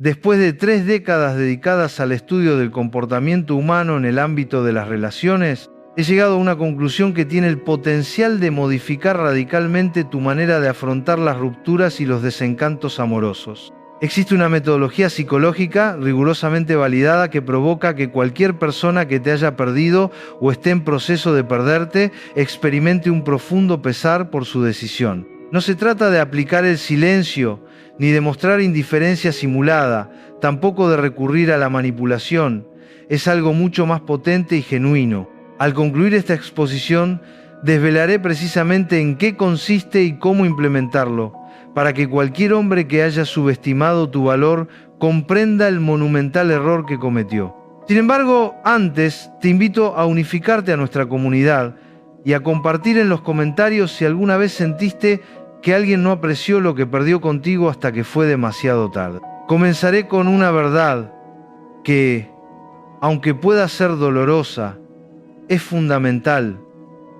Después de 3 décadas dedicadas al estudio del comportamiento humano en el ámbito de las relaciones, he llegado a una conclusión que tiene el potencial de modificar radicalmente tu manera de afrontar las rupturas y los desencantos amorosos. Existe una metodología psicológica rigurosamente validada que provoca que cualquier persona que te haya perdido o esté en proceso de perderte experimente un profundo pesar por su decisión. No se trata de aplicar el silencio, ni de mostrar indiferencia simulada, tampoco de recurrir a la manipulación. Es algo mucho más potente y genuino. Al concluir esta exposición, desvelaré precisamente en qué consiste y cómo implementarlo, para que cualquier hombre que haya subestimado tu valor comprenda el monumental error que cometió. Sin embargo, antes te invito a unificarte a nuestra comunidad y a compartir en los comentarios si alguna vez sentiste que alguien no apreció lo que perdió contigo hasta que fue demasiado tarde. Comenzaré con una verdad que, aunque pueda ser dolorosa, es fundamental.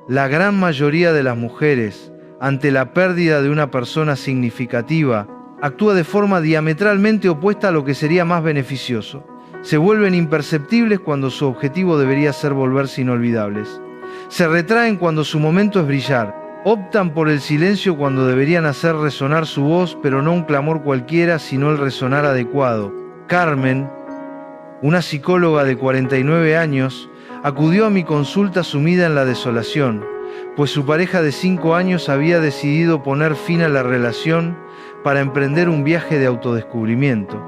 La gran mayoría de las mujeres, ante la pérdida de una persona significativa, actúa de forma diametralmente opuesta a lo que sería más beneficioso. Se vuelven imperceptibles cuando su objetivo debería ser volverse inolvidables. Se retraen cuando su momento es brillar. Optan por el silencio cuando deberían hacer resonar su voz, pero no un clamor cualquiera, sino el resonar adecuado. Carmen, una psicóloga de 49 años, acudió a mi consulta sumida en la desolación, pues su pareja de 5 años había decidido poner fin a la relación para emprender un viaje de autodescubrimiento.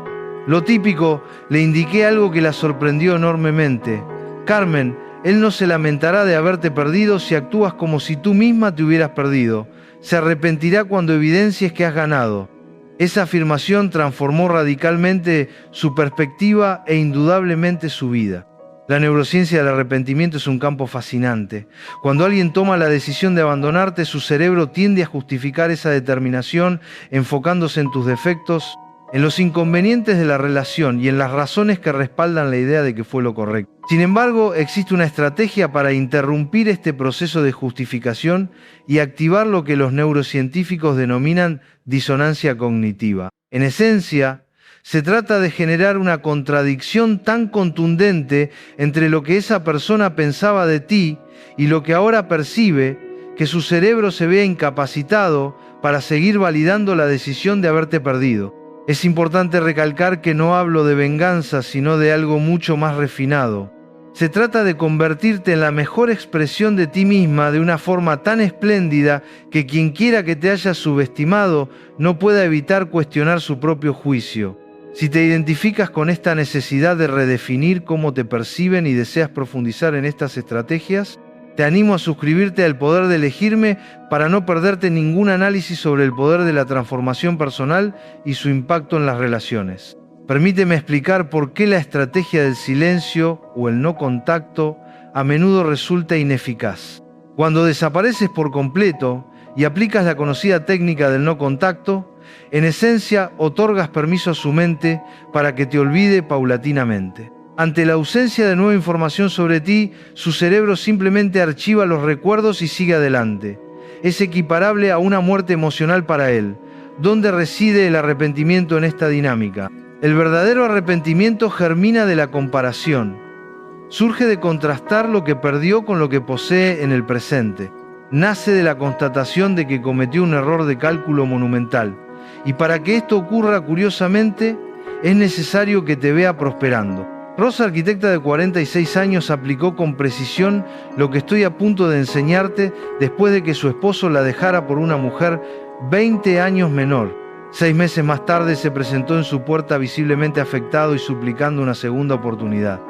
Lo típico, le indiqué algo que la sorprendió enormemente. Carmen, él no se lamentará de haberte perdido si actúas como si tú misma te hubieras perdido. Se arrepentirá cuando evidencies que has ganado. Esa afirmación transformó radicalmente su perspectiva e indudablemente su vida. La neurociencia del arrepentimiento es un campo fascinante. Cuando alguien toma la decisión de abandonarte, su cerebro tiende a justificar esa determinación enfocándose en tus defectos, en los inconvenientes de la relación y en las razones que respaldan la idea de que fue lo correcto. Sin embargo, existe una estrategia para interrumpir este proceso de justificación y activar lo que los neurocientíficos denominan disonancia cognitiva. En esencia, se trata de generar una contradicción tan contundente entre lo que esa persona pensaba de ti y lo que ahora percibe, que su cerebro se vea incapacitado para seguir validando la decisión de haberte perdido. Es importante recalcar que no hablo de venganza, sino de algo mucho más refinado. Se trata de convertirte en la mejor expresión de ti misma de una forma tan espléndida que quien quiera que te haya subestimado no pueda evitar cuestionar su propio juicio. Si te identificas con esta necesidad de redefinir cómo te perciben y deseas profundizar en estas estrategias, te animo a suscribirte al Poder de Elegirme para no perderte ningún análisis sobre el poder de la transformación personal y su impacto en las relaciones. Permíteme explicar por qué la estrategia del silencio o el no contacto a menudo resulta ineficaz. Cuando desapareces por completo y aplicas la conocida técnica del no contacto, en esencia otorgas permiso a su mente para que te olvide paulatinamente. Ante la ausencia de nueva información sobre ti, su cerebro simplemente archiva los recuerdos y sigue adelante. Es equiparable a una muerte emocional para él. ¿Dónde reside el arrepentimiento en esta dinámica? El verdadero arrepentimiento germina de la comparación. Surge de contrastar lo que perdió con lo que posee en el presente. Nace de la constatación de que cometió un error de cálculo monumental. Y para que esto ocurra, curiosamente, es necesario que te vea prosperando. Rosa, arquitecta de 46 años, aplicó con precisión lo que estoy a punto de enseñarte después de que su esposo la dejara por una mujer 20 años menor. 6 meses más tarde se presentó en su puerta visiblemente afectado y suplicando una segunda oportunidad.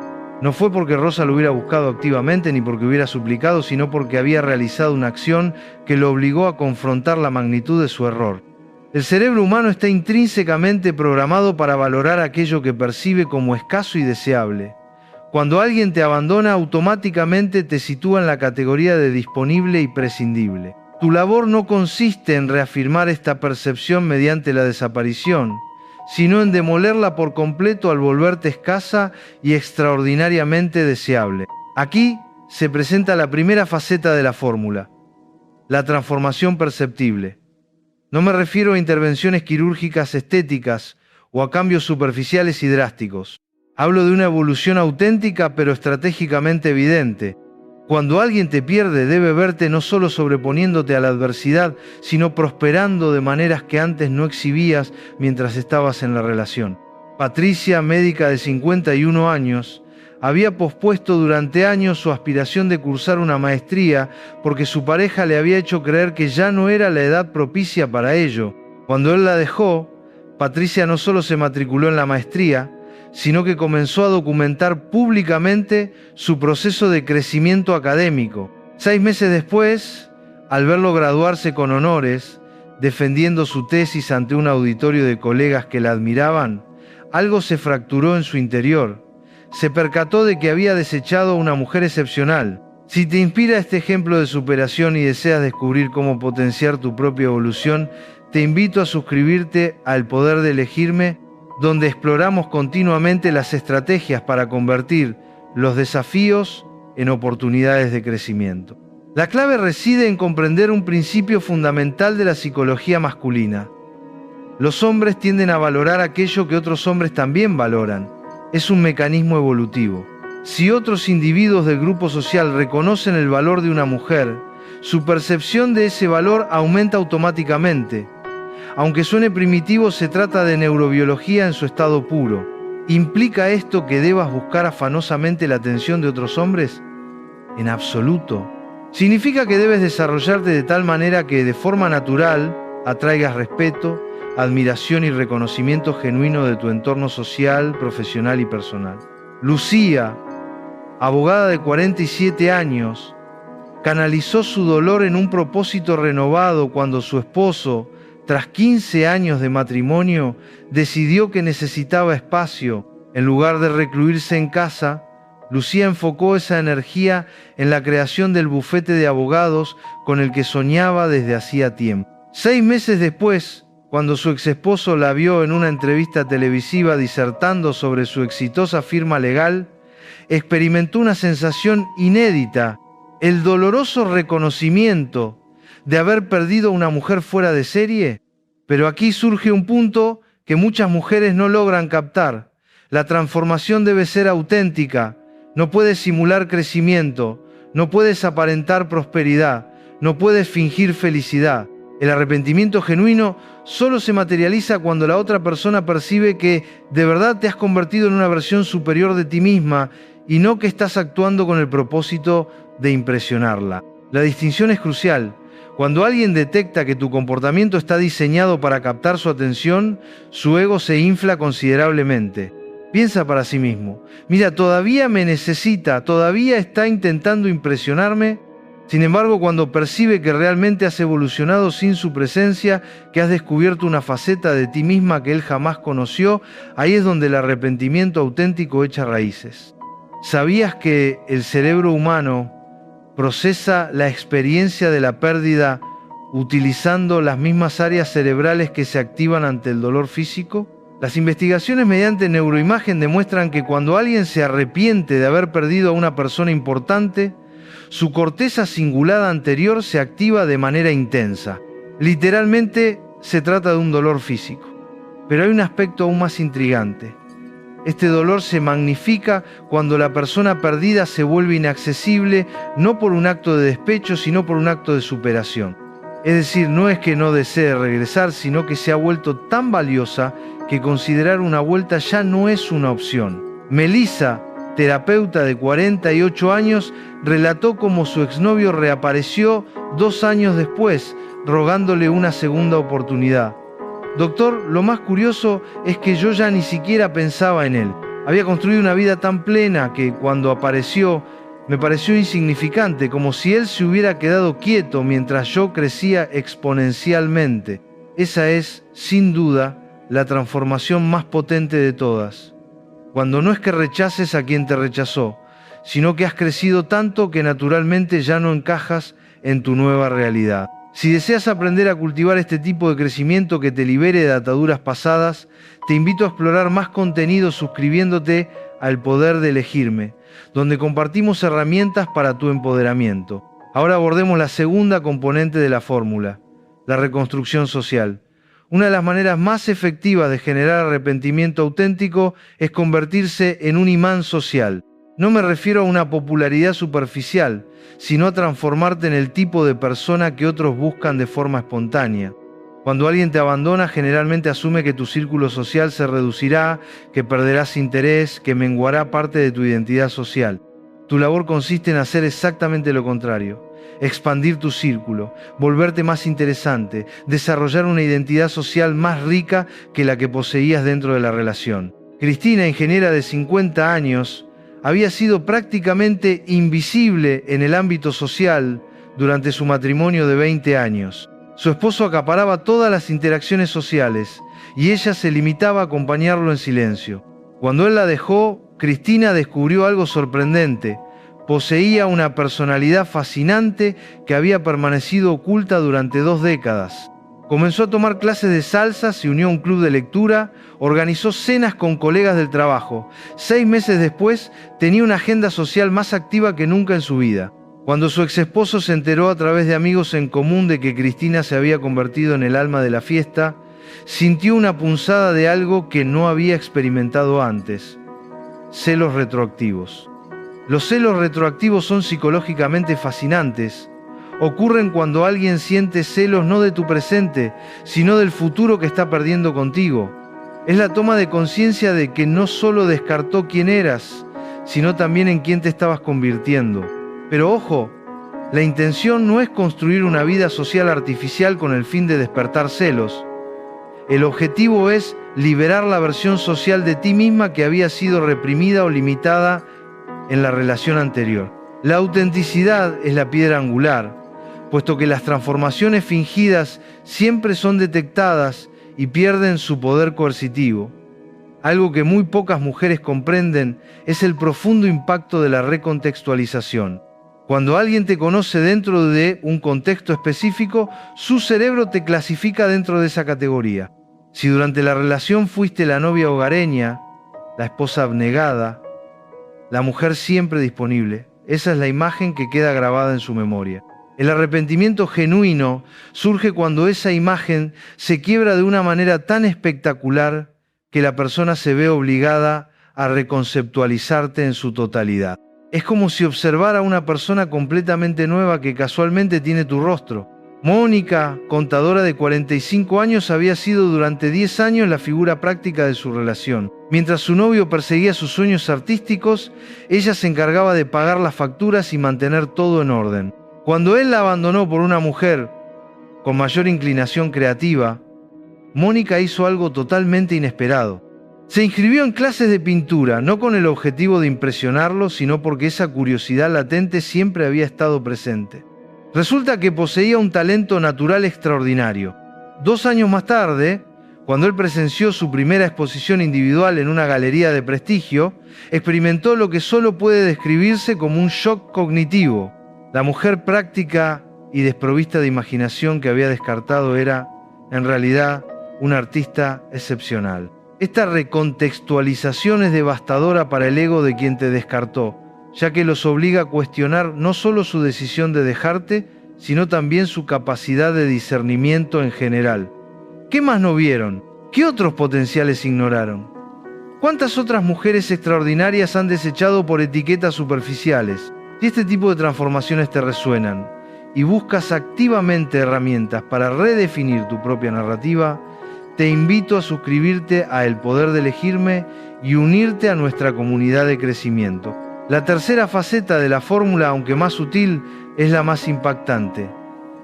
No fue porque Rosa lo hubiera buscado activamente ni porque hubiera suplicado, sino porque había realizado una acción que lo obligó a confrontar la magnitud de su error. El cerebro humano está intrínsecamente programado para valorar aquello que percibe como escaso y deseable. Cuando alguien te abandona, automáticamente te sitúa en la categoría de disponible y prescindible. Tu labor no consiste en reafirmar esta percepción mediante la desaparición, sino en demolerla por completo al volverte escasa y extraordinariamente deseable. Aquí se presenta la primera faceta de la fórmula, la transformación perceptible. No me refiero a intervenciones quirúrgicas estéticas o a cambios superficiales y drásticos. Hablo de una evolución auténtica pero estratégicamente evidente. Cuando alguien te pierde, debe verte no solo sobreponiéndote a la adversidad, sino prosperando de maneras que antes no exhibías mientras estabas en la relación. Patricia, médica de 51 años, había pospuesto durante años su aspiración de cursar una maestría porque su pareja le había hecho creer que ya no era la edad propicia para ello. Cuando él la dejó, Patricia no solo se matriculó en la maestría, sino que comenzó a documentar públicamente su proceso de crecimiento académico. 6 meses después, al verlo graduarse con honores, defendiendo su tesis ante un auditorio de colegas que la admiraban, algo se fracturó en su interior. Se percató de que había desechado a una mujer excepcional. Si te inspira este ejemplo de superación y deseas descubrir cómo potenciar tu propia evolución, te invito a suscribirte a El Poder de Elegirme, donde exploramos continuamente las estrategias para convertir los desafíos en oportunidades de crecimiento. La clave reside en comprender un principio fundamental de la psicología masculina. Los hombres tienden a valorar aquello que otros hombres también valoran. Es un mecanismo evolutivo. Si otros individuos del grupo social reconocen el valor de una mujer, su percepción de ese valor aumenta automáticamente. Aunque suene primitivo, se trata de neurobiología en su estado puro. ¿Implica esto que debas buscar afanosamente la atención de otros hombres? En absoluto. Significa que debes desarrollarte de tal manera que de forma natural atraigas respeto, admiración y reconocimiento genuino de tu entorno social, profesional y personal. Lucía, abogada de 47 años, canalizó su dolor en un propósito renovado cuando su esposo, tras 15 años de matrimonio, decidió que necesitaba espacio. En lugar de recluirse en casa, Lucía enfocó esa energía en la creación del bufete de abogados con el que soñaba desde hacía tiempo. 6 meses después, cuando su exesposo la vio en una entrevista televisiva disertando sobre su exitosa firma legal, experimentó una sensación inédita, el doloroso reconocimiento de haber perdido a una mujer fuera de serie. Pero aquí surge un punto que muchas mujeres no logran captar. La transformación debe ser auténtica. No puedes simular crecimiento, no puedes aparentar prosperidad, no puedes fingir felicidad. El arrepentimiento genuino solo se materializa cuando la otra persona percibe que de verdad te has convertido en una versión superior de ti misma y no que estás actuando con el propósito de impresionarla. La distinción es crucial. Cuando alguien detecta que tu comportamiento está diseñado para captar su atención, su ego se infla considerablemente. Piensa para sí mismo: mira, todavía me necesita, todavía está intentando impresionarme. Sin embargo, cuando percibe que realmente has evolucionado sin su presencia, que has descubierto una faceta de ti misma que él jamás conoció, ahí es donde el arrepentimiento auténtico echa raíces. ¿Sabías que el cerebro humano procesa la experiencia de la pérdida utilizando las mismas áreas cerebrales que se activan ante el dolor físico? Las investigaciones mediante neuroimagen demuestran que cuando alguien se arrepiente de haber perdido a una persona importante, su corteza cingulada anterior se activa de manera intensa. Literalmente se trata de un dolor físico. Pero hay un aspecto aún más intrigante. Este dolor se magnifica cuando la persona perdida se vuelve inaccesible, no por un acto de despecho, sino por un acto de superación. Es decir, no es que no desee regresar, sino que se ha vuelto tan valiosa que considerar una vuelta ya no es una opción. Melissa, terapeuta de 48 años, relató cómo su exnovio reapareció 2 años después, rogándole una segunda oportunidad. Doctor, lo más curioso es que yo ya ni siquiera pensaba en él. Había construido una vida tan plena que cuando apareció me pareció insignificante, como si él se hubiera quedado quieto mientras yo crecía exponencialmente. Esa es, sin duda, la transformación más potente de todas. Cuando no es que rechaces a quien te rechazó, sino que has crecido tanto que naturalmente ya no encajas en tu nueva realidad. Si deseas aprender a cultivar este tipo de crecimiento que te libere de ataduras pasadas, te invito a explorar más contenido suscribiéndote a El Poder de Elegirme, donde compartimos herramientas para tu empoderamiento. Ahora abordemos la segunda componente de la fórmula, la reconstrucción social. Una de las maneras más efectivas de generar arrepentimiento auténtico es convertirse en un imán social. No me refiero a una popularidad superficial, sino a transformarte en el tipo de persona que otros buscan de forma espontánea. Cuando alguien te abandona, generalmente asume que tu círculo social se reducirá, que perderás interés, que menguará parte de tu identidad social. Tu labor consiste en hacer exactamente lo contrario: expandir tu círculo, volverte más interesante, desarrollar una identidad social más rica que la que poseías dentro de la relación. Cristina, ingeniera de 50 años, había sido prácticamente invisible en el ámbito social durante su matrimonio de 20 años. Su esposo acaparaba todas las interacciones sociales y ella se limitaba a acompañarlo en silencio. Cuando él la dejó, Cristina descubrió algo sorprendente. Poseía una personalidad fascinante que había permanecido oculta durante 2 décadas. Comenzó a tomar clases de salsa, se unió a un club de lectura, organizó cenas con colegas del trabajo. 6 meses después, tenía una agenda social más activa que nunca en su vida. Cuando su exesposo se enteró a través de amigos en común de que Cristina se había convertido en el alma de la fiesta, sintió una punzada de algo que no había experimentado antes: celos retroactivos. Los celos retroactivos son psicológicamente fascinantes. Ocurren cuando alguien siente celos no de tu presente, sino del futuro que está perdiendo contigo. Es la toma de conciencia de que no solo descartó quién eras, sino también en quién te estabas convirtiendo. Pero ojo, la intención no es construir una vida social artificial con el fin de despertar celos. El objetivo es liberar la versión social de ti misma que había sido reprimida o limitada en la relación anterior. La autenticidad es la piedra angular, puesto que las transformaciones fingidas siempre son detectadas y pierden su poder coercitivo. Algo que muy pocas mujeres comprenden es el profundo impacto de la recontextualización. Cuando alguien te conoce dentro de un contexto específico, su cerebro te clasifica dentro de esa categoría. Si durante la relación fuiste la novia hogareña, la esposa abnegada, la mujer siempre disponible, esa es la imagen que queda grabada en su memoria. El arrepentimiento genuino surge cuando esa imagen se quiebra de una manera tan espectacular que la persona se ve obligada a reconceptualizarte en su totalidad. Es como si observara a una persona completamente nueva que casualmente tiene tu rostro. Mónica, contadora de 45 años, había sido durante 10 años la figura práctica de su relación. Mientras su novio perseguía sus sueños artísticos, ella se encargaba de pagar las facturas y mantener todo en orden. Cuando él la abandonó por una mujer con mayor inclinación creativa, Mónica hizo algo totalmente inesperado. Se inscribió en clases de pintura, no con el objetivo de impresionarlo, sino porque esa curiosidad latente siempre había estado presente. Resulta que poseía un talento natural extraordinario. 2 años más tarde, cuando él presenció su primera exposición individual en una galería de prestigio, experimentó lo que solo puede describirse como un shock cognitivo. La mujer práctica y desprovista de imaginación que había descartado era, en realidad, una artista excepcional. Esta recontextualización es devastadora para el ego de quien te descartó, ya que los obliga a cuestionar no solo su decisión de dejarte, sino también su capacidad de discernimiento en general. ¿Qué más no vieron? ¿Qué otros potenciales ignoraron? ¿Cuántas otras mujeres extraordinarias han desechado por etiquetas superficiales? Si este tipo de transformaciones te resuenan y buscas activamente herramientas para redefinir tu propia narrativa, te invito a suscribirte a El Poder de Elegirme y unirte a nuestra comunidad de crecimiento. La tercera faceta de la fórmula, aunque más sutil, es la más impactante: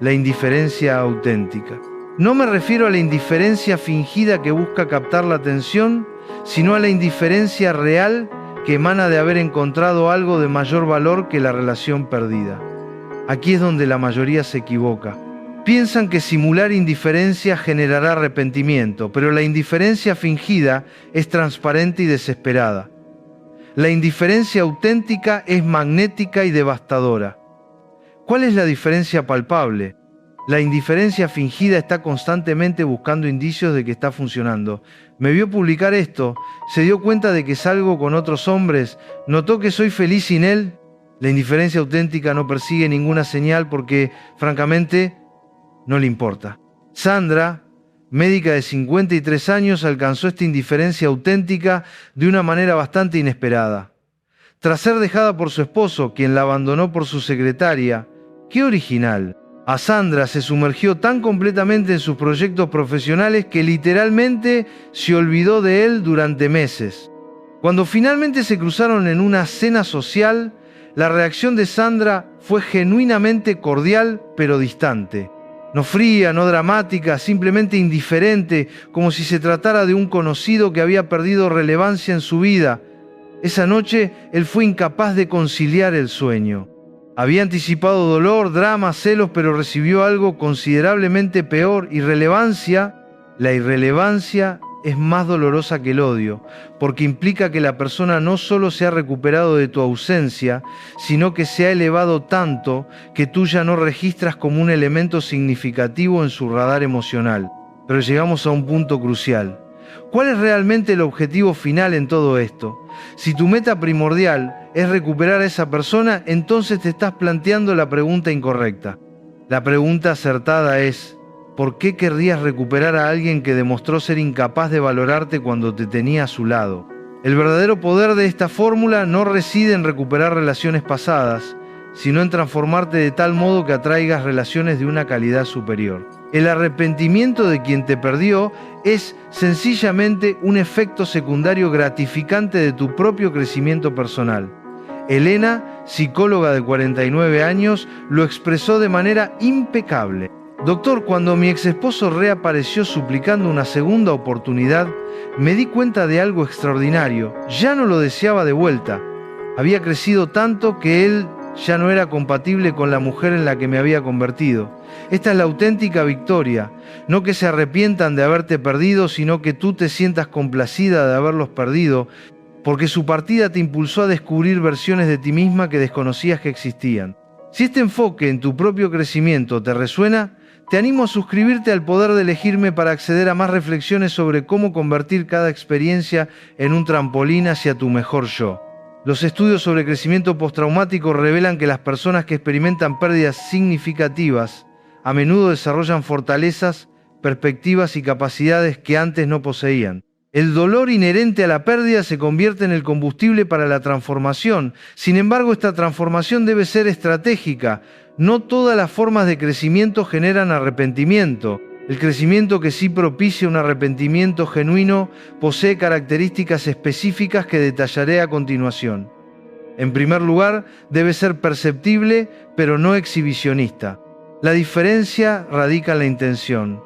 la indiferencia auténtica. No me refiero a la indiferencia fingida que busca captar la atención, sino a la indiferencia real que emana de haber encontrado algo de mayor valor que la relación perdida. Aquí es donde la mayoría se equivoca. Piensan que simular indiferencia generará arrepentimiento, pero la indiferencia fingida es transparente y desesperada. La indiferencia auténtica es magnética y devastadora. ¿Cuál es la diferencia palpable? La indiferencia fingida está constantemente buscando indicios de que está funcionando. Me vio publicar esto, se dio cuenta de que salgo con otros hombres, notó que soy feliz sin él. La indiferencia auténtica no persigue ninguna señal porque, francamente, no le importa. Sandra, médica de 53 años, alcanzó esta indiferencia auténtica de una manera bastante inesperada. Tras ser dejada por su esposo, quien la abandonó por su secretaria, ¡qué original! A Sandra se sumergió tan completamente en sus proyectos profesionales que literalmente se olvidó de él durante meses. Cuando finalmente se cruzaron en una cena social, la reacción de Sandra fue genuinamente cordial pero distante. No fría, no dramática, simplemente indiferente, como si se tratara de un conocido que había perdido relevancia en su vida. Esa noche él fue incapaz de conciliar el sueño. Había anticipado dolor, drama, celos, pero recibió algo considerablemente peor: irrelevancia. La irrelevancia es más dolorosa que el odio, porque implica que la persona no solo se ha recuperado de tu ausencia, sino que se ha elevado tanto que tú ya no registras como un elemento significativo en su radar emocional. Pero llegamos a un punto crucial. ¿Cuál es realmente el objetivo final en todo esto? Si tu meta primordial es recuperar a esa persona, entonces te estás planteando la pregunta incorrecta. La pregunta acertada es: ¿por qué querrías recuperar a alguien que demostró ser incapaz de valorarte cuando te tenía a su lado? El verdadero poder de esta fórmula no reside en recuperar relaciones pasadas, sino en transformarte de tal modo que atraigas relaciones de una calidad superior. El arrepentimiento de quien te perdió es sencillamente un efecto secundario gratificante de tu propio crecimiento personal. Elena, psicóloga de 49 años, lo expresó de manera impecable. Doctor, cuando mi exesposo reapareció suplicando una segunda oportunidad, me di cuenta de algo extraordinario. Ya no lo deseaba de vuelta. Había crecido tanto que él ya no era compatible con la mujer en la que me había convertido. Esta es la auténtica victoria. No que se arrepientan de haberte perdido, sino que tú te sientas complacida de haberlos perdido, porque su partida te impulsó a descubrir versiones de ti misma que desconocías que existían. Si este enfoque en tu propio crecimiento te resuena, te animo a suscribirte al Poder de Elegirme para acceder a más reflexiones sobre cómo convertir cada experiencia en un trampolín hacia tu mejor yo. Los estudios sobre crecimiento postraumático revelan que las personas que experimentan pérdidas significativas a menudo desarrollan fortalezas, perspectivas y capacidades que antes no poseían. El dolor inherente a la pérdida se convierte en el combustible para la transformación. Sin embargo, esta transformación debe ser estratégica. No todas las formas de crecimiento generan arrepentimiento. El crecimiento que sí propicia un arrepentimiento genuino posee características específicas que detallaré a continuación. En primer lugar, debe ser perceptible, pero no exhibicionista. La diferencia radica en la intención.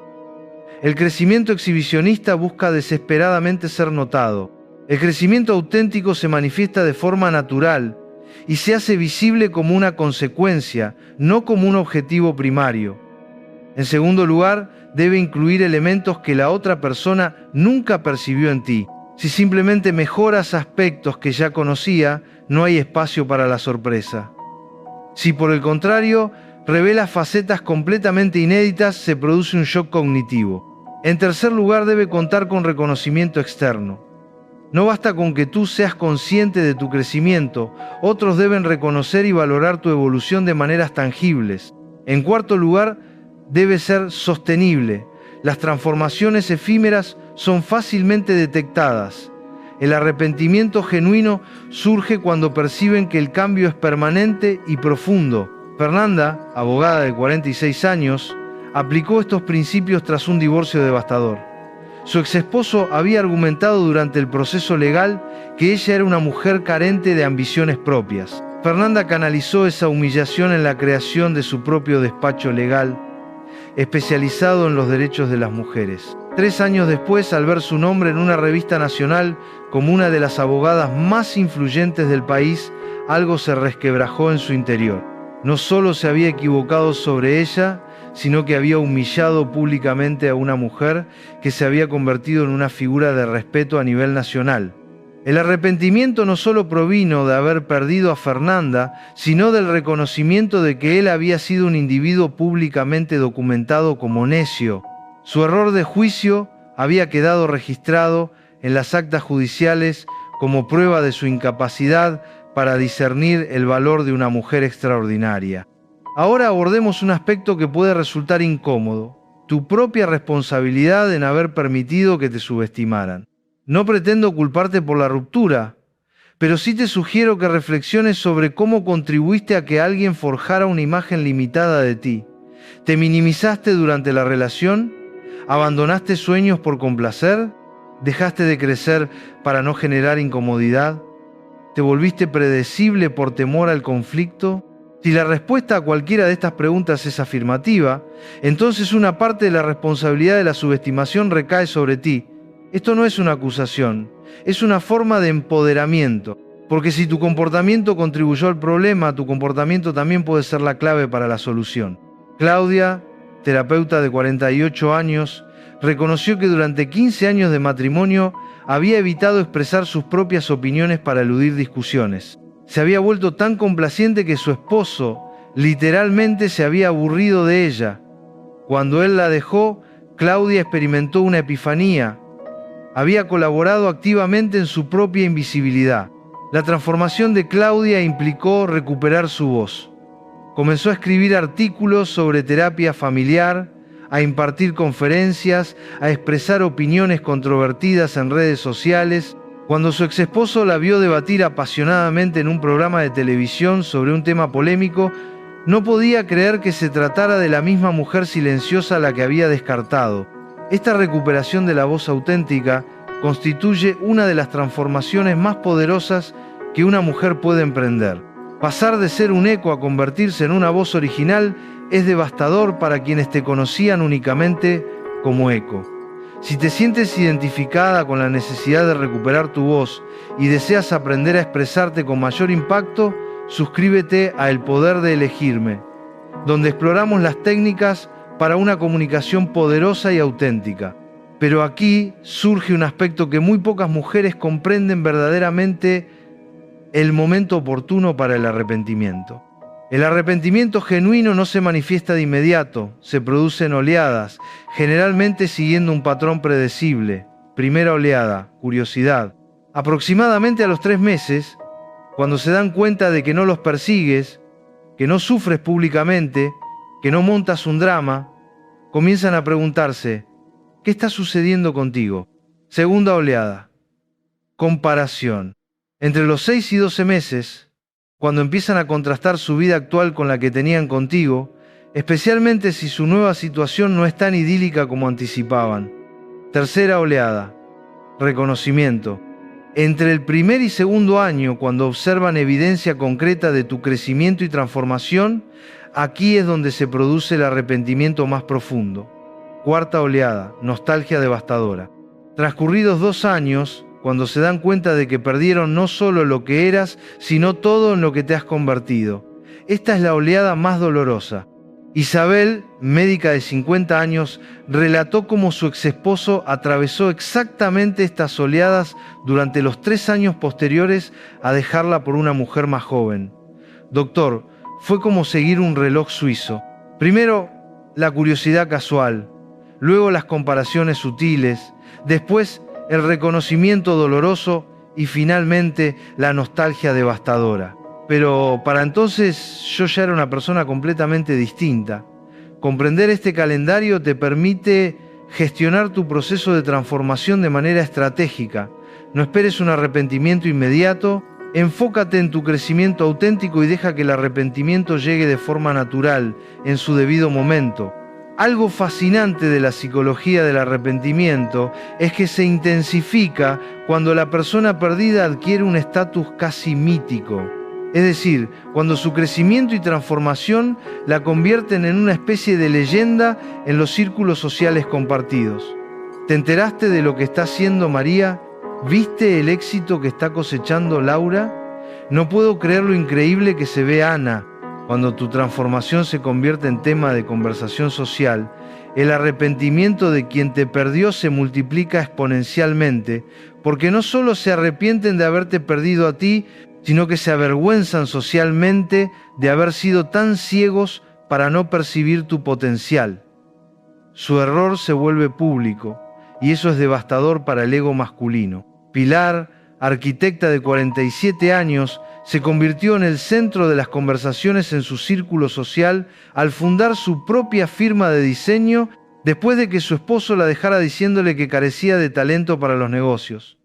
El crecimiento exhibicionista busca desesperadamente ser notado. El crecimiento auténtico se manifiesta de forma natural y se hace visible como una consecuencia, no como un objetivo primario. En segundo lugar, debe incluir elementos que la otra persona nunca percibió en ti. Si simplemente mejoras aspectos que ya conocía, no hay espacio para la sorpresa. Si por el contrario, revelas facetas completamente inéditas, se produce un shock cognitivo. En tercer lugar, debe contar con reconocimiento externo. No basta con que tú seas consciente de tu crecimiento, otros deben reconocer y valorar tu evolución de maneras tangibles. En cuarto lugar, debe ser sostenible. Las transformaciones efímeras son fácilmente detectadas. El arrepentimiento genuino surge cuando perciben que el cambio es permanente y profundo. Fernanda, abogada de 46 años, aplicó estos principios tras un divorcio devastador. Su exesposo había argumentado durante el proceso legal que ella era una mujer carente de ambiciones propias. Fernanda canalizó esa humillación en la creación de su propio despacho legal, especializado en los derechos de las mujeres. 3 años después, al ver su nombre en una revista nacional como una de las abogadas más influyentes del país, algo se resquebrajó en su interior. No solo se había equivocado sobre ella, sino que había humillado públicamente a una mujer que se había convertido en una figura de respeto a nivel nacional. El arrepentimiento no solo provino de haber perdido a Fernanda, sino del reconocimiento de que él había sido un individuo públicamente documentado como necio. Su error de juicio había quedado registrado en las actas judiciales como prueba de su incapacidad para discernir el valor de una mujer extraordinaria. Ahora abordemos un aspecto que puede resultar incómodo: tu propia responsabilidad en haber permitido que te subestimaran. No pretendo culparte por la ruptura, pero sí te sugiero que reflexiones sobre cómo contribuiste a que alguien forjara una imagen limitada de ti. ¿Te minimizaste durante la relación? ¿Abandonaste sueños por complacer? ¿Dejaste de crecer para no generar incomodidad? ¿Te volviste predecible por temor al conflicto? Si la respuesta a cualquiera de estas preguntas es afirmativa, entonces una parte de la responsabilidad de la subestimación recae sobre ti. Esto no es una acusación, es una forma de empoderamiento, porque si tu comportamiento contribuyó al problema, tu comportamiento también puede ser la clave para la solución. Claudia, terapeuta de 48 años, reconoció que durante 15 años de matrimonio había evitado expresar sus propias opiniones para eludir discusiones. Se había vuelto tan complaciente que su esposo literalmente se había aburrido de ella. Cuando él la dejó, Claudia experimentó una epifanía. Había colaborado activamente en su propia invisibilidad. La transformación de Claudia implicó recuperar su voz. Comenzó a escribir artículos sobre terapia familiar, a impartir conferencias, a expresar opiniones controvertidas en redes sociales. Cuando su exesposo la vio debatir apasionadamente en un programa de televisión sobre un tema polémico, no podía creer que se tratara de la misma mujer silenciosa a la que había descartado. Esta recuperación de la voz auténtica constituye una de las transformaciones más poderosas que una mujer puede emprender. Pasar de ser un eco a convertirse en una voz original es devastador para quienes te conocían únicamente como eco. Si te sientes identificada con la necesidad de recuperar tu voz y deseas aprender a expresarte con mayor impacto, suscríbete a El Poder de Elegirme, donde exploramos las técnicas para una comunicación poderosa y auténtica. Pero aquí surge un aspecto que muy pocas mujeres comprenden verdaderamente: el momento oportuno para el arrepentimiento. El arrepentimiento genuino no se manifiesta de inmediato, se produce en oleadas, generalmente siguiendo un patrón predecible. Primera oleada, curiosidad. Aproximadamente a los 3 meses, cuando se dan cuenta de que no los persigues, que no sufres públicamente, que no montas un drama, comienzan a preguntarse: ¿qué está sucediendo contigo? Segunda oleada, comparación. Entre los 6 y 12 meses, cuando empiezan a contrastar su vida actual con la que tenían contigo, especialmente si su nueva situación no es tan idílica como anticipaban. Tercera oleada, reconocimiento. Entre el primer y segundo año, cuando observan evidencia concreta de tu crecimiento y transformación, aquí es donde se produce el arrepentimiento más profundo. Cuarta oleada, nostalgia devastadora. Transcurridos 2 años, cuando se dan cuenta de que perdieron no solo lo que eras, sino todo en lo que te has convertido. Esta es la oleada más dolorosa. Isabel, médica de 50 años, relató cómo su exesposo atravesó exactamente estas oleadas durante los 3 años posteriores a dejarla por una mujer más joven. Doctor, fue como seguir un reloj suizo. Primero, la curiosidad casual, luego las comparaciones sutiles, después el reconocimiento doloroso y finalmente la nostalgia devastadora. Pero para entonces yo ya era una persona completamente distinta. Comprender este calendario te permite gestionar tu proceso de transformación de manera estratégica. No esperes un arrepentimiento inmediato, enfócate en tu crecimiento auténtico y deja que el arrepentimiento llegue de forma natural, en su debido momento. Algo fascinante de la psicología del arrepentimiento es que se intensifica cuando la persona perdida adquiere un estatus casi mítico. Es decir, cuando su crecimiento y transformación la convierten en una especie de leyenda en los círculos sociales compartidos. ¿Te enteraste de lo que está haciendo María? ¿Viste el éxito que está cosechando Laura? No puedo creer lo increíble que se ve Ana. Cuando tu transformación se convierte en tema de conversación social, el arrepentimiento de quien te perdió se multiplica exponencialmente, porque no solo se arrepienten de haberte perdido a ti, sino que se avergüenzan socialmente de haber sido tan ciegos para no percibir tu potencial. Su error se vuelve público, y eso es devastador para el ego masculino. Pilar, arquitecta de 47 años, se convirtió en el centro de las conversaciones en su círculo social al fundar su propia firma de diseño después de que su esposo la dejara diciéndole que carecía de talento para los negocios.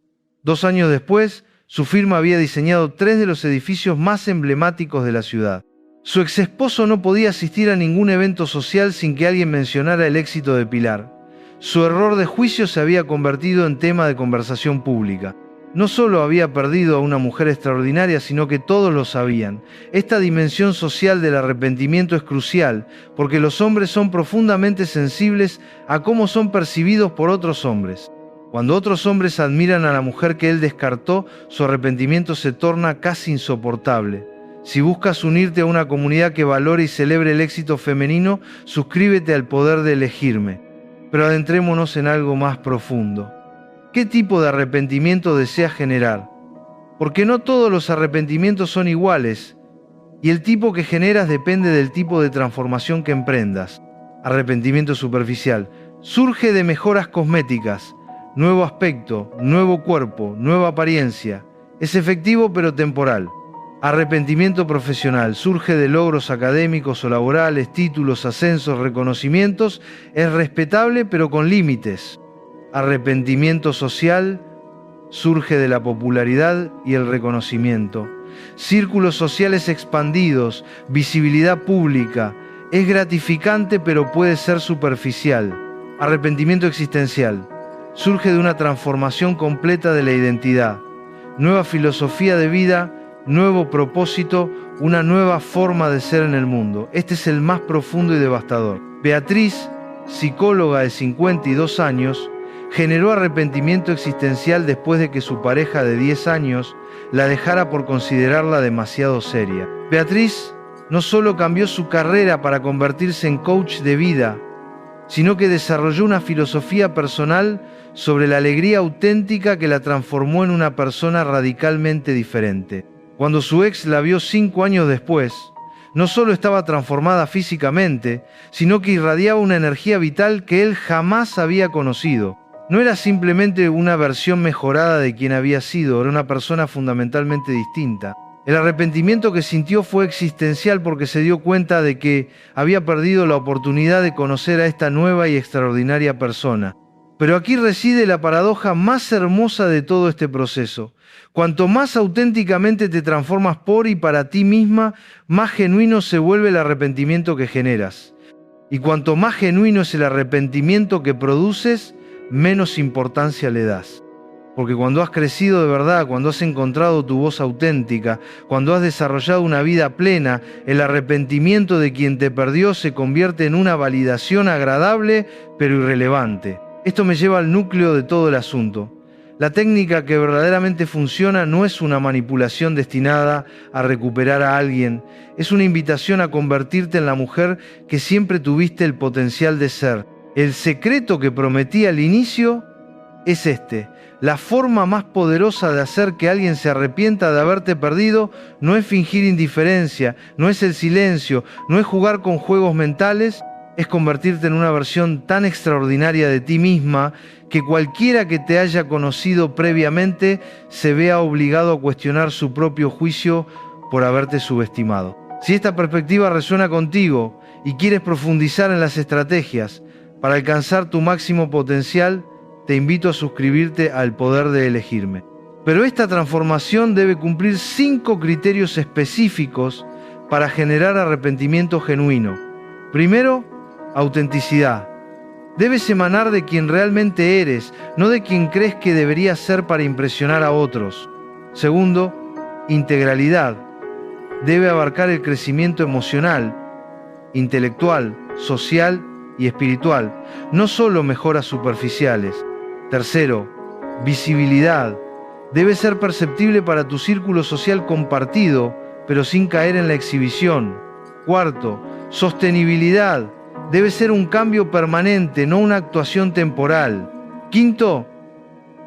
2 años después, su firma había diseñado 3 de los edificios más emblemáticos de la ciudad. Su exesposo no podía asistir a ningún evento social sin que alguien mencionara el éxito de Pilar. Su error de juicio se había convertido en tema de conversación pública. No solo había perdido a una mujer extraordinaria, sino que todos lo sabían. Esta dimensión social del arrepentimiento es crucial, porque los hombres son profundamente sensibles a cómo son percibidos por otros hombres. Cuando otros hombres admiran a la mujer que él descartó, su arrepentimiento se torna casi insoportable. Si buscas unirte a una comunidad que valore y celebre el éxito femenino, suscríbete al poder de elegirme. Pero adentrémonos en algo más profundo. ¿Qué tipo de arrepentimiento deseas generar? Porque no todos los arrepentimientos son iguales, y el tipo que generas depende del tipo de transformación que emprendas. Arrepentimiento superficial. Surge de mejoras cosméticas, nuevo aspecto, nuevo cuerpo, nueva apariencia. Es efectivo pero temporal. Arrepentimiento profesional. Surge de logros académicos o laborales, títulos, ascensos, reconocimientos. Es respetable pero con límites. Arrepentimiento social. Surge de la popularidad y el reconocimiento. Círculos sociales expandidos, visibilidad pública. Es gratificante pero puede ser superficial. Arrepentimiento existencial. Surge de una transformación completa de la identidad. Nueva filosofía de vida, nuevo propósito, una nueva forma de ser en el mundo. Este es el más profundo y devastador. Beatriz, psicóloga de 52 años, generó arrepentimiento existencial después de que su pareja de 10 años la dejara por considerarla demasiado seria. Beatriz no solo cambió su carrera para convertirse en coach de vida, sino que desarrolló una filosofía personal sobre la alegría auténtica que la transformó en una persona radicalmente diferente. Cuando su ex la vio 5 años después, no solo estaba transformada físicamente, sino que irradiaba una energía vital que él jamás había conocido. No era simplemente una versión mejorada de quien había sido, era una persona fundamentalmente distinta. El arrepentimiento que sintió fue existencial porque se dio cuenta de que había perdido la oportunidad de conocer a esta nueva y extraordinaria persona. Pero aquí reside la paradoja más hermosa de todo este proceso. Cuanto más auténticamente te transformas por y para ti misma, más genuino se vuelve el arrepentimiento que generas. Y cuanto más genuino es el arrepentimiento que produces, menos importancia le das. Porque cuando has crecido de verdad, cuando has encontrado tu voz auténtica, cuando has desarrollado una vida plena, el arrepentimiento de quien te perdió se convierte en una validación agradable pero irrelevante. Esto me lleva al núcleo de todo el asunto. La técnica que verdaderamente funciona no es una manipulación destinada a recuperar a alguien, es una invitación a convertirte en la mujer que siempre tuviste el potencial de ser. El secreto que prometí al inicio es este. La forma más poderosa de hacer que alguien se arrepienta de haberte perdido no es fingir indiferencia, no es el silencio, no es jugar con juegos mentales, es convertirte en una versión tan extraordinaria de ti misma que cualquiera que te haya conocido previamente se vea obligado a cuestionar su propio juicio por haberte subestimado. Si esta perspectiva resuena contigo y quieres profundizar en las estrategias para alcanzar tu máximo potencial, te invito a suscribirte al Poder de Elegirme. Pero esta transformación debe cumplir 5 criterios específicos para generar arrepentimiento genuino. Primero, autenticidad. Debes emanar de quien realmente eres, no de quien crees que deberías ser para impresionar a otros. Segundo, integralidad. Debe abarcar el crecimiento emocional, intelectual, social y espiritual, no solo mejoras superficiales. Tercero, visibilidad. Debe ser perceptible para tu círculo social compartido, pero sin caer en la exhibición. Cuarto, sostenibilidad. Debe ser un cambio permanente, no una actuación temporal. Quinto,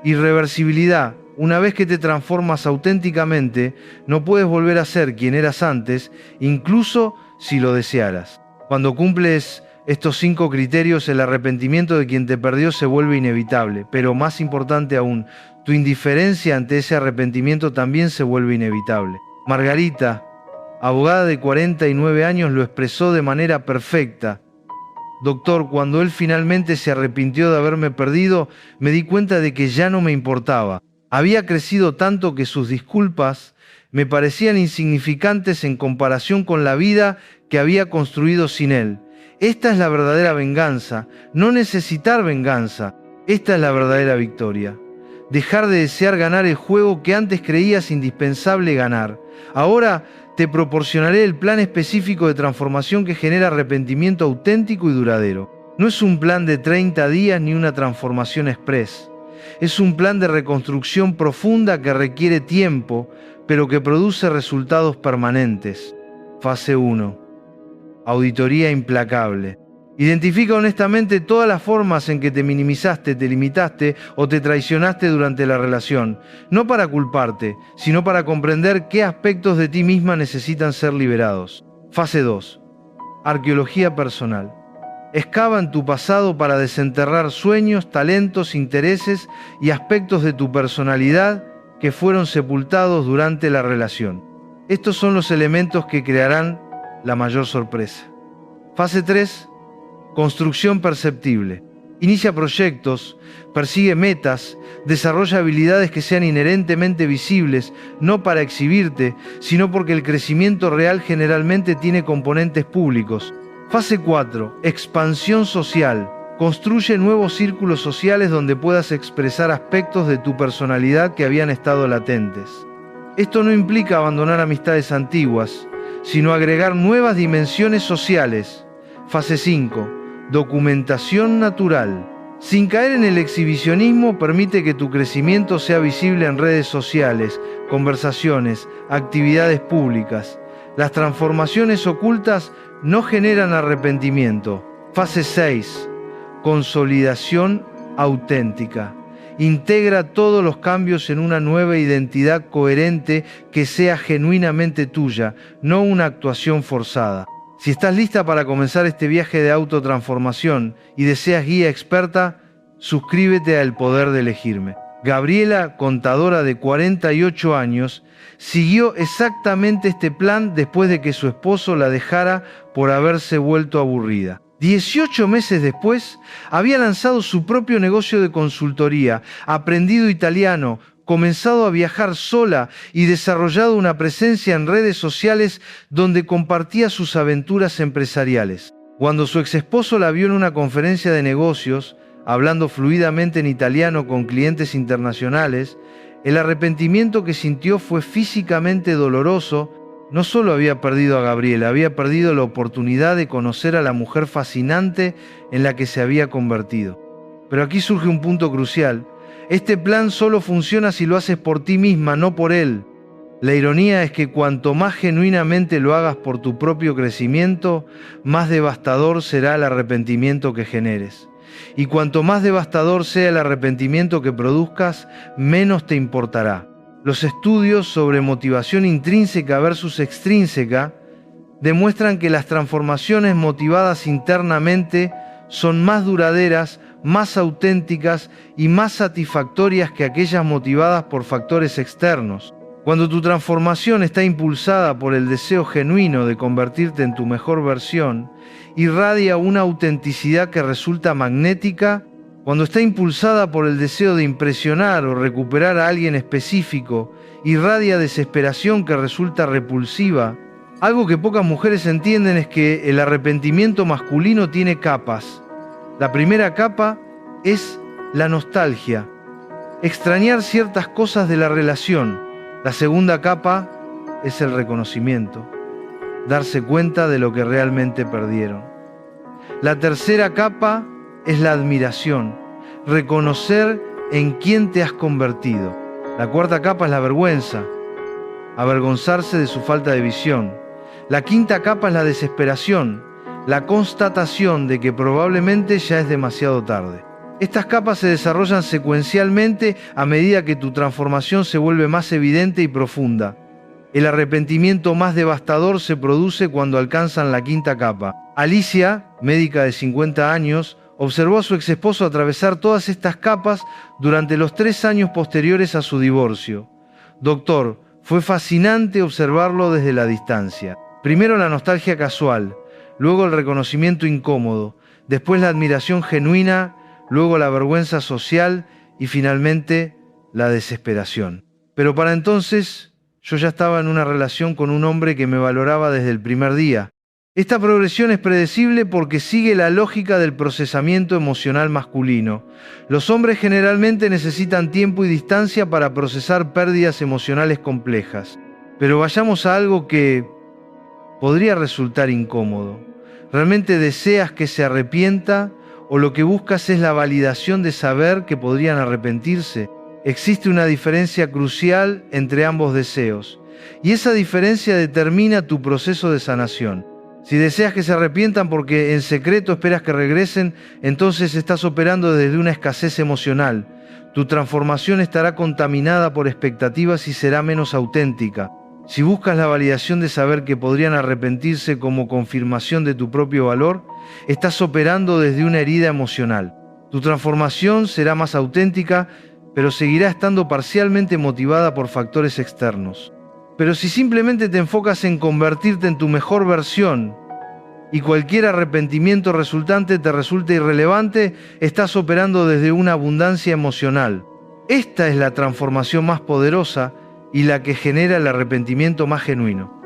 irreversibilidad. Una vez que te transformas auténticamente, no puedes volver a ser quien eras antes, incluso si lo desearas. Cuando cumples estos 5 criterios, el arrepentimiento de quien te perdió se vuelve inevitable, pero más importante aún, tu indiferencia ante ese arrepentimiento también se vuelve inevitable. Margarita, abogada de 49 años, lo expresó de manera perfecta. Doctor, cuando él finalmente se arrepintió de haberme perdido, me di cuenta de que ya no me importaba. Había crecido tanto que sus disculpas me parecían insignificantes en comparación con la vida que había construido sin él. Esta es la verdadera venganza, no necesitar venganza. Esta es la verdadera victoria. Dejar de desear ganar el juego que antes creías indispensable ganar. Ahora te proporcionaré el plan específico de transformación que genera arrepentimiento auténtico y duradero. No es un plan de 30 días ni una transformación express. Es un plan de reconstrucción profunda que requiere tiempo, pero que produce resultados permanentes. Fase 1. Auditoría implacable. Identifica honestamente todas las formas en que te minimizaste, te limitaste o te traicionaste durante la relación, no para culparte, sino para comprender qué aspectos de ti misma necesitan ser liberados. Fase 2. Arqueología personal. Excava en tu pasado para desenterrar sueños, talentos, intereses y aspectos de tu personalidad que fueron sepultados durante la relación. Estos son los elementos que crearán la mayor sorpresa. Fase 3. Construcción perceptible. Inicia proyectos, persigue metas, desarrolla habilidades que sean inherentemente visibles, no para exhibirte, sino porque el crecimiento real generalmente tiene componentes públicos. Fase 4. Expansión social. Construye nuevos círculos sociales donde puedas expresar aspectos de tu personalidad que habían estado latentes. Esto no implica abandonar amistades antiguas, sino agregar nuevas dimensiones sociales. Fase 5. Documentación natural. Sin caer en el exhibicionismo, permite que tu crecimiento sea visible en redes sociales, conversaciones, actividades públicas. Las transformaciones ocultas no generan arrepentimiento. Fase 6. Consolidación auténtica. Integra todos los cambios en una nueva identidad coherente que sea genuinamente tuya, no una actuación forzada. Si estás lista para comenzar este viaje de autotransformación y deseas guía experta, suscríbete a El Poder de Elegirme. Gabriela, contadora de 48 años, siguió exactamente este plan después de que su esposo la dejara por haberse vuelto aburrida. 18 meses después, había lanzado su propio negocio de consultoría, aprendido italiano, comenzado a viajar sola y desarrollado una presencia en redes sociales donde compartía sus aventuras empresariales. Cuando su exesposo la vio en una conferencia de negocios, hablando fluidamente en italiano con clientes internacionales, el arrepentimiento que sintió fue físicamente doloroso. No solo había perdido a Gabriela, había perdido la oportunidad de conocer a la mujer fascinante en la que se había convertido. Pero aquí surge un punto crucial. Este plan solo funciona si lo haces por ti misma, no por él. La ironía es que cuanto más genuinamente lo hagas por tu propio crecimiento, más devastador será el arrepentimiento que generes. Y cuanto más devastador sea el arrepentimiento que produzcas, menos te importará. Los estudios sobre motivación intrínseca versus extrínseca demuestran que las transformaciones motivadas internamente son más duraderas, más auténticas y más satisfactorias que aquellas motivadas por factores externos. Cuando tu transformación está impulsada por el deseo genuino de convertirte en tu mejor versión, irradia una autenticidad que resulta magnética. Cuando está impulsada por el deseo de impresionar o recuperar a alguien específico, irradia desesperación que resulta repulsiva. Algo que pocas mujeres entienden es que el arrepentimiento masculino tiene capas. La primera capa es la nostalgia, extrañar ciertas cosas de la relación. La segunda capa es el reconocimiento, darse cuenta de lo que realmente perdieron. La tercera capa es la admiración, reconocer en quién te has convertido. La cuarta capa es la vergüenza, avergonzarse de su falta de visión. La quinta capa es la desesperación, la constatación de que probablemente ya es demasiado tarde. Estas capas se desarrollan secuencialmente a medida que tu transformación se vuelve más evidente y profunda. El arrepentimiento más devastador se produce cuando alcanzan la quinta capa. Alicia, médica de 50 años, observó a su exesposo atravesar todas estas capas durante los 3 años posteriores a su divorcio. Doctor, fue fascinante observarlo desde la distancia. Primero la nostalgia casual, luego el reconocimiento incómodo, después la admiración genuina, luego la vergüenza social y finalmente la desesperación. Pero para entonces yo ya estaba en una relación con un hombre que me valoraba desde el primer día. Esta progresión es predecible porque sigue la lógica del procesamiento emocional masculino. Los hombres generalmente necesitan tiempo y distancia para procesar pérdidas emocionales complejas. Pero vayamos a algo que podría resultar incómodo. ¿Realmente deseas que se arrepienta o lo que buscas es la validación de saber que podrían arrepentirse? Existe una diferencia crucial entre ambos deseos, y esa diferencia determina tu proceso de sanación. Si deseas que se arrepientan porque en secreto esperas que regresen, entonces estás operando desde una escasez emocional. Tu transformación estará contaminada por expectativas y será menos auténtica. Si buscas la validación de saber que podrían arrepentirse como confirmación de tu propio valor, estás operando desde una herida emocional. Tu transformación será más auténtica, pero seguirá estando parcialmente motivada por factores externos. Pero si simplemente te enfocas en convertirte en tu mejor versión y cualquier arrepentimiento resultante te resulta irrelevante, estás operando desde una abundancia emocional. Esta es la transformación más poderosa y la que genera el arrepentimiento más genuino.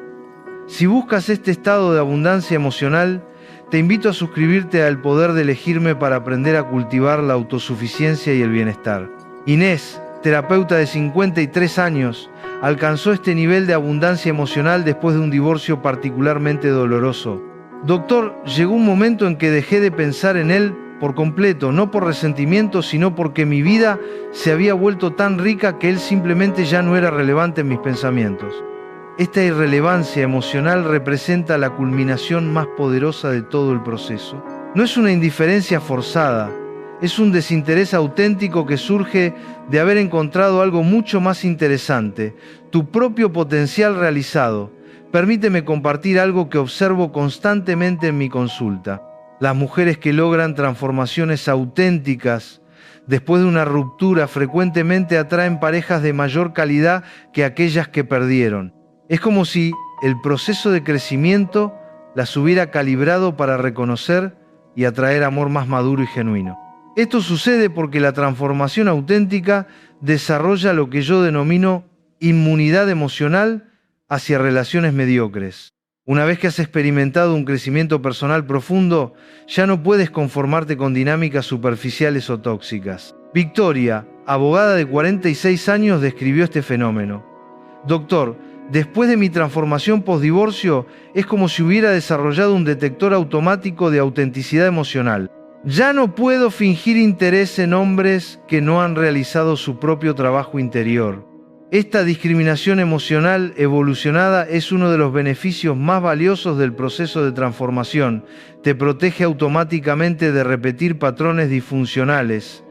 Si buscas este estado de abundancia emocional, te invito a suscribirte al Poder de Elegirme para aprender a cultivar la autosuficiencia y el bienestar. Inés, terapeuta de 53 años, alcanzó este nivel de abundancia emocional después de un divorcio particularmente doloroso. Doctor, llegó un momento en que dejé de pensar en él por completo, no por resentimiento, sino porque mi vida se había vuelto tan rica que él simplemente ya no era relevante en mis pensamientos. Esta irrelevancia emocional representa la culminación más poderosa de todo el proceso. No es una indiferencia forzada, es un desinterés auténtico que surge de haber encontrado algo mucho más interesante, tu propio potencial realizado. Permíteme compartir algo que observo constantemente en mi consulta. Las mujeres que logran transformaciones auténticas después de una ruptura frecuentemente atraen parejas de mayor calidad que aquellas que perdieron. Es como si el proceso de crecimiento las hubiera calibrado para reconocer y atraer amor más maduro y genuino. Esto sucede porque la transformación auténtica desarrolla lo que yo denomino inmunidad emocional hacia relaciones mediocres. Una vez que has experimentado un crecimiento personal profundo, ya no puedes conformarte con dinámicas superficiales o tóxicas. Victoria, abogada de 46 años, describió este fenómeno. Doctor, después de mi transformación postdivorcio, es como si hubiera desarrollado un detector automático de autenticidad emocional. Ya no puedo fingir interés en hombres que no han realizado su propio trabajo interior. Esta discriminación emocional evolucionada es uno de los beneficios más valiosos del proceso de transformación. Te protege automáticamente de repetir patrones disfuncionales.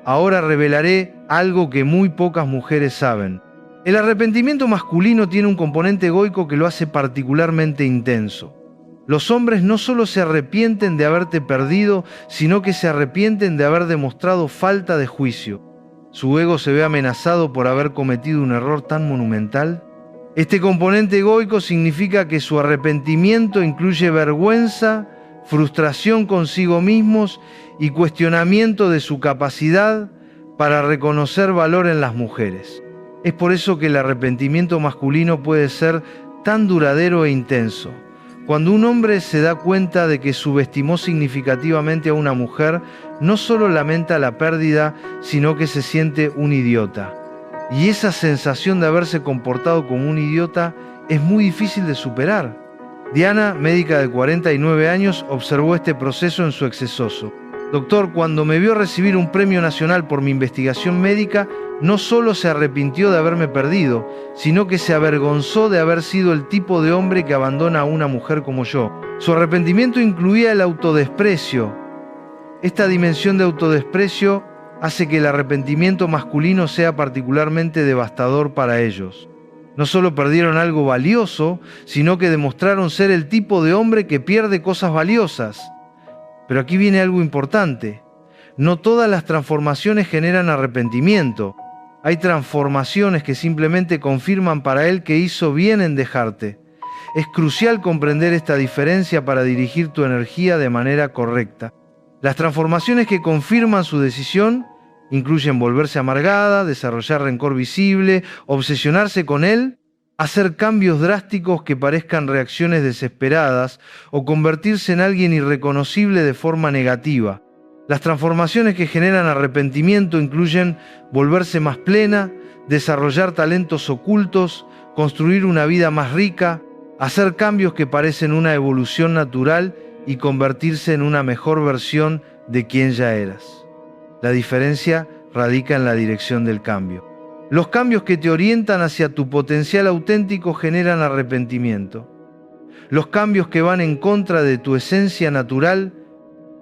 Ahora revelaré algo que muy pocas mujeres saben. El arrepentimiento masculino tiene un componente egoico que lo hace particularmente intenso. Los hombres no solo se arrepienten de haberte perdido, sino que se arrepienten de haber demostrado falta de juicio. Su ego se ve amenazado por haber cometido un error tan monumental. Este componente egoico significa que su arrepentimiento incluye vergüenza, frustración consigo mismos y cuestionamiento de su capacidad para reconocer valor en las mujeres. Es por eso que el arrepentimiento masculino puede ser tan duradero e intenso. Cuando un hombre se da cuenta de que subestimó significativamente a una mujer, no solo lamenta la pérdida, sino que se siente un idiota. Y esa sensación de haberse comportado como un idiota es muy difícil de superar. Diana, médica de 49 años, observó este proceso en su excesoso. Doctor, cuando me vio recibir un premio nacional por mi investigación médica, no solo se arrepintió de haberme perdido, sino que se avergonzó de haber sido el tipo de hombre que abandona a una mujer como yo. Su arrepentimiento incluía el autodesprecio. Esta dimensión de autodesprecio hace que el arrepentimiento masculino sea particularmente devastador para ellos. No solo perdieron algo valioso, sino que demostraron ser el tipo de hombre que pierde cosas valiosas. Pero aquí viene algo importante. No todas las transformaciones generan arrepentimiento. Hay transformaciones que simplemente confirman para él que hizo bien en dejarte. Es crucial comprender esta diferencia para dirigir tu energía de manera correcta. Las transformaciones que confirman su decisión incluyen volverse amargada, desarrollar rencor visible, obsesionarse con él, hacer cambios drásticos que parezcan reacciones desesperadas o convertirse en alguien irreconocible de forma negativa. Las transformaciones que generan arrepentimiento incluyen volverse más plena, desarrollar talentos ocultos, construir una vida más rica, hacer cambios que parecen una evolución natural y convertirse en una mejor versión de quien ya eras. La diferencia radica en la dirección del cambio. Los cambios que te orientan hacia tu potencial auténtico generan arrepentimiento. Los cambios que van en contra de tu esencia natural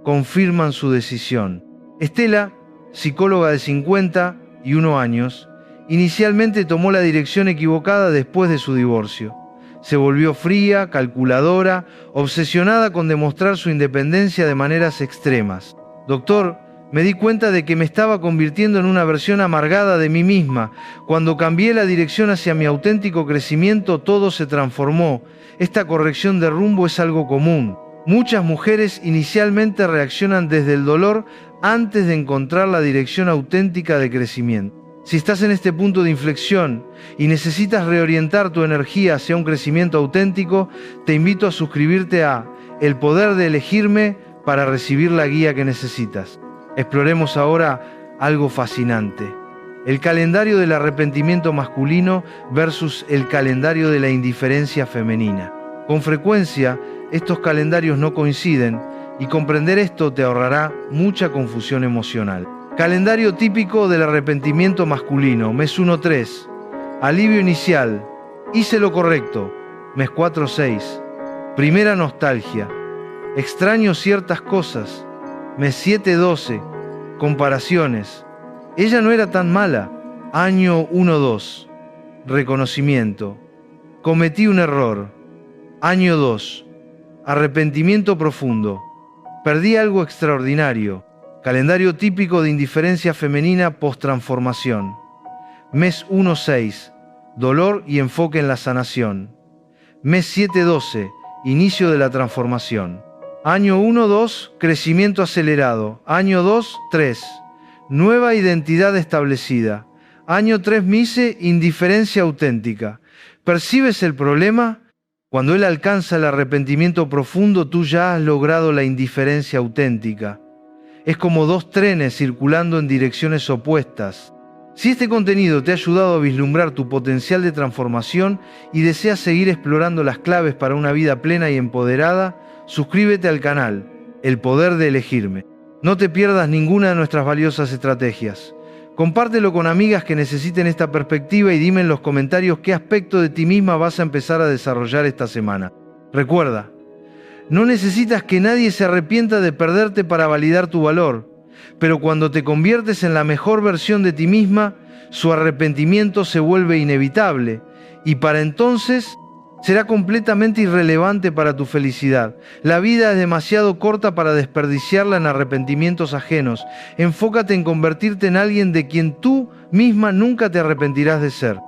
confirman su decisión. Estela, psicóloga de 51 años, inicialmente tomó la dirección equivocada después de su divorcio. Se volvió fría, calculadora, obsesionada con demostrar su independencia de maneras extremas. Doctor, me di cuenta de que me estaba convirtiendo en una versión amargada de mí misma. Cuando cambié la dirección hacia mi auténtico crecimiento, todo se transformó. Esta corrección de rumbo es algo común. Muchas mujeres inicialmente reaccionan desde el dolor antes de encontrar la dirección auténtica de crecimiento. Si estás en este punto de inflexión y necesitas reorientar tu energía hacia un crecimiento auténtico, te invito a suscribirte a El Poder de Elegirme para recibir la guía que necesitas. Exploremos ahora algo fascinante: el calendario del arrepentimiento masculino versus el calendario de la indiferencia femenina. Con frecuencia, estos calendarios no coinciden y comprender esto te ahorrará mucha confusión emocional. Calendario típico del arrepentimiento masculino. Mes 1-3. Alivio inicial. Hice lo correcto. Mes 4-6. Primera nostalgia. Extraño ciertas cosas. Mes 7-12. Comparaciones. Ella no era tan mala. Año 1-2. Reconocimiento. Cometí un error. Año 2. Arrepentimiento profundo. Perdí algo extraordinario. Calendario típico de indiferencia femenina post-transformación. Mes 1-6. Dolor y enfoque en la sanación. Mes 7-12. Inicio de la transformación. Año 1-2. Crecimiento acelerado. Año 2-3. Nueva identidad establecida. Año 3 Mise. Indiferencia auténtica. ¿Percibes el problema? Cuando él alcanza el arrepentimiento profundo, tú ya has logrado la indiferencia auténtica. Es como dos trenes circulando en direcciones opuestas. Si este contenido te ha ayudado a vislumbrar tu potencial de transformación y deseas seguir explorando las claves para una vida plena y empoderada, suscríbete al canal El Poder de Elegirme. No te pierdas ninguna de nuestras valiosas estrategias. Compártelo con amigas que necesiten esta perspectiva y dime en los comentarios qué aspecto de ti misma vas a empezar a desarrollar esta semana. Recuerda, no necesitas que nadie se arrepienta de perderte para validar tu valor, pero cuando te conviertes en la mejor versión de ti misma, su arrepentimiento se vuelve inevitable y para entonces será completamente irrelevante para tu felicidad. La vida es demasiado corta para desperdiciarla en arrepentimientos ajenos. Enfócate en convertirte en alguien de quien tú misma nunca te arrepentirás de ser.